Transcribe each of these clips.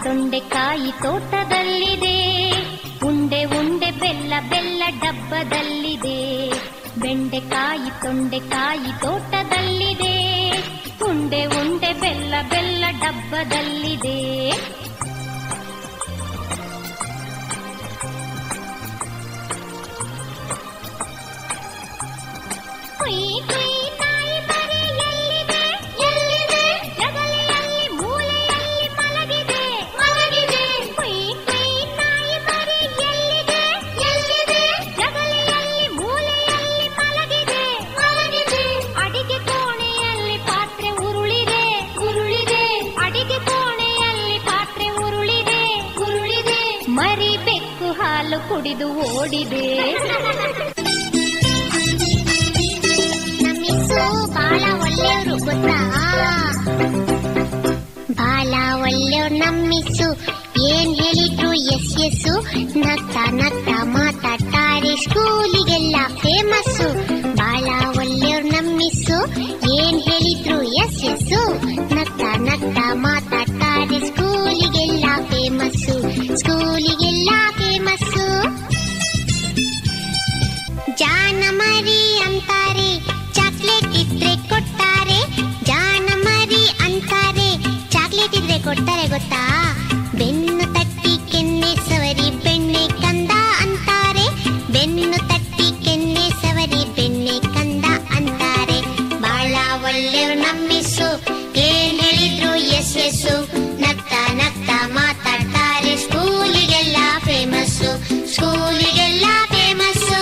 ತೊಂಡೆಕಾಯಿ ತೋಟದಲ್ಲಿದೆ, ಉಂಡೆ ಉಂಡೆ ಬೆಲ್ಲ ಬೆಲ್ಲ ಡಬ್ಬದಲ್ಲಿದೆ. ಬೆಂಡೆಕಾಯಿ ತೊಂಡೆಕಾಯಿ ತೋಟದಲ್ಲಿದೆ, ಉಂಡೆ ಉಂಡೆ ಬೆಲ್ಲ ಬೆಲ್ಲ ಡಬ್ಬದಲ್ಲಿದೆ. ಕುಡಿದು ಓಡಿದೆ. ನಮ್ಮಿಸ್ಸು ಬಾಳ ಒಳ್ಳೆಯವರು ಗೊತ್ತಾ, ಬಾಳ ಒಳ್ಳೆಯವ್ರು ನಮ್ಮಿಸ್ಸು. ಏನ್ ಹೇಳಿದ್ರು ಎಸ್ ಎಸ್ಸು, ನಗ್ತಾ ನಗ್ತಾ ಮಾತಾಡ್ತಾರೆ, ಸ್ಕೂಲಿಗೆಲ್ಲ ಫೇಮಸ್ಸು. ಬಾಳ ಒಳ್ಳೆಯವ್ರು ನಮ್ಮಿಸ್ಸು, ಏನ್ ಹೇಳಿದ್ರು ಎಸ್ ಎಸ್ಸು, ನಗ್ತಾ ನಗ್ತಾ ಮಾತಾಡ್ತಾರೆ, ಸ್ಕೂಲಿಗೆಲ್ಲ ಫೇಮಸ್ಸು, ಸ್ಕೂಲಿಗೆಲ್ಲ ಫೇಮಸ್ಸು. ಜಾನ ಮರಿ ಅಂತಾರೆ, ಚಾಕ್ಲೇಟ್ ಇದ್ರೆ ಕೊಡ್ತಾರೆ. ಜಾನ ಮರಿ ಅಂತಾರೆ, ಚಾಕ್ಲೇಟ್ ಇದ್ರೆ ಕೊಡ್ತಾರೆ ಗೊತ್ತಾ. ಬೆನ್ನು ತಟ್ಟಿ ಕೆನ್ನೆ ಸವರಿ ಬೆಣ್ಣೆ ಕಂದ ಅಂತಾರೆ, ಬೆನ್ನು ತಟ್ಟಿ ಕೆನ್ನೆ ಸವರಿ ಬೆಣ್ಣೆ ಕಂದ ಅಂತಾರೆ. ಬಾಳ ಒಳ್ಳೆಯವ್ರು ನಮ್ಮಿಸ್ಸು, ಏನ್ ಹೇಳಿದ್ರು ಎಸ್ ಎಸ್ಸು, ನಗ್ತಾ ನಗ್ತಾ ಮಾತಾಡ್ತಾರೆ, ಸ್ಕೂಲಿಗೆಲ್ಲ ಫೇಮಸ್ಸು, ಸ್ಕೂಲಿಗೆಲ್ಲ ಫೇಮಸ್ಸು.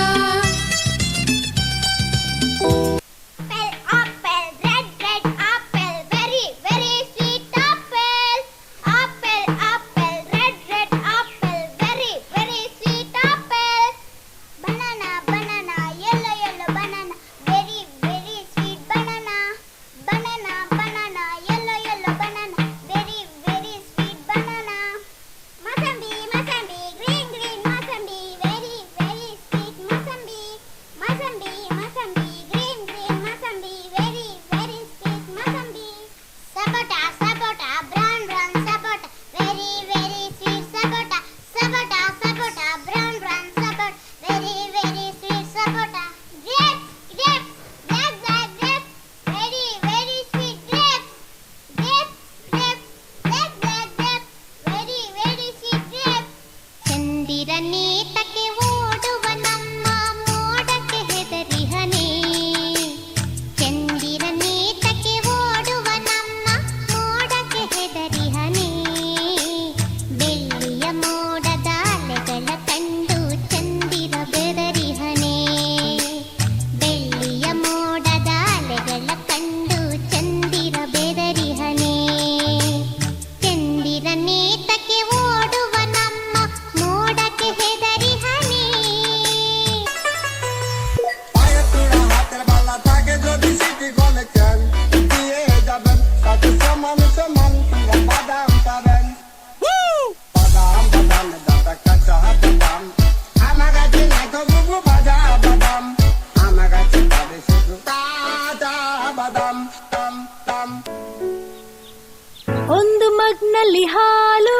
ಒಂದು ಮಗ್ನಲ್ಲಿ ಹಾಲು,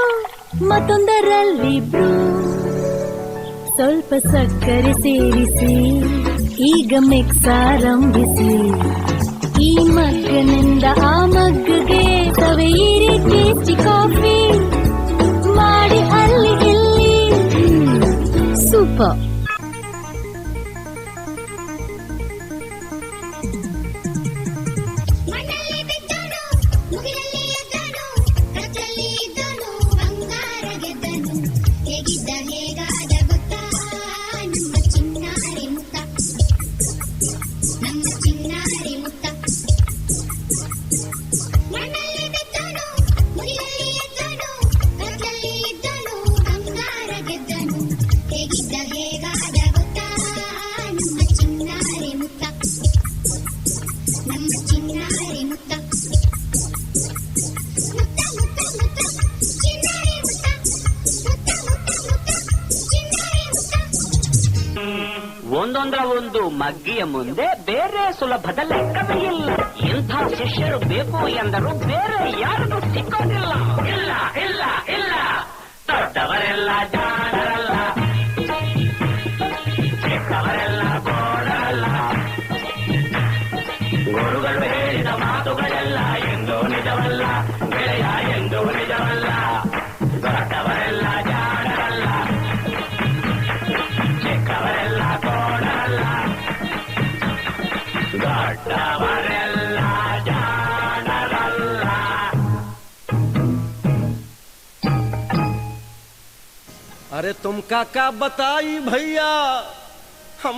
ಮತ್ತೊಂದರಲ್ಲಿ ಬ್ರೂ, ಸ್ವಲ್ಪ ಸಕ್ಕರೆ ಸೇರಿಸಿ ಈಗ ಮಿಕ್ಸ್ ಆರಂಭಿಸಿ. ಈ ಮಗ್ಗನಿಂದ ಆ ಮಗ್ಗಗೆ ಸವೆಯಿರಿ ಟೇಸ್ಟಿ ಕಾಫಿ ಮಾಡಿ ಅಲ್ಲಿ ಇಲ್ಲಿ. ಸೂಪರ್. ಹೇಗಿದ್ದಾನೆ ಹೇಗಾದ ಗೊತ್ತಾ ನಮ್ಮ ಚಿನ್ನಾರಿ ಮುತ್ತ ನಮ್ಮ ಚಿನ್ನಾರಿ ಮುತ್ತ ಮಣ್ಣಲ್ಲಿ ಬಿದ್ದನು ಮುರಿಯಲ್ಲಿ ಎದ್ದನು ಕತ್ತಲ್ಲಿ ಇದ್ದನು ಬಂಗಾರ ಗೆದ್ದನು ಹೇಗಿದ್ದ ಹೇಗಾದ ಗೊತ್ತಾ ನಮ್ಮ ಚಿನ್ನಾರಿ ಮುತ್ತ ನಮ್ಮ ಚಿನ್ನಾರಿ ಮುತ್ತ ಮುತ್ತ ಮುತ್ತ ಮುತ್ತ ಚಿನ್ನಾರಿ ಮುತ್ತ ಮುತ್ತ ಮುತ್ತ ಮುತ್ತ ಚಿನ್ನಾರಿ ಮುತ್ತ ಒಂದೊಂದರ ಒಂದು ಮಗ್ಗಿಯ ಮುಂದೆ ಬೇರೆ ಸುಲಭದ ಲೆಕ್ಕವೇ ಇಲ್ಲ. ಇಂಥ ಶಿಷ್ಯರು ಬೇಕು ಎಂದರೂ ಬೇರೆ ಯಾರಿಗೂ ಸಿಕ್ಕೋದಿಲ್ಲ. ಇಲ್ಲ ಇಲ್ಲ ಇಲ್ಲ, ದೊಡ್ಡವರೆಲ್ಲ ಜಾಣರಲ್ಲ, ಚಿಕ್ಕವರೆಲ್ಲ ಗೋಡರಲ್ಲ. ಗುರುಗಳು ಹೇಳಿದ ಮಾತುಗಳೆಲ್ಲ ಎಂದೂ ನಿಜವಲ್ಲ, ಗೆಳೆಯ ಎಂದೂ ನಿಜವಲ್ಲ. ದೊಡ್ಡವರೆಲ್ಲ ಜಾಣರಲ್ಲ, ಚಿಕ್ಕವರೆಲ್ಲ ಗೋಡರಲ್ಲ. ದೊಡ್ಡವರೆಲ್ಲ ಜಾಣರಲ್ಲ. अरे तुमका क्या बताई भैया, हम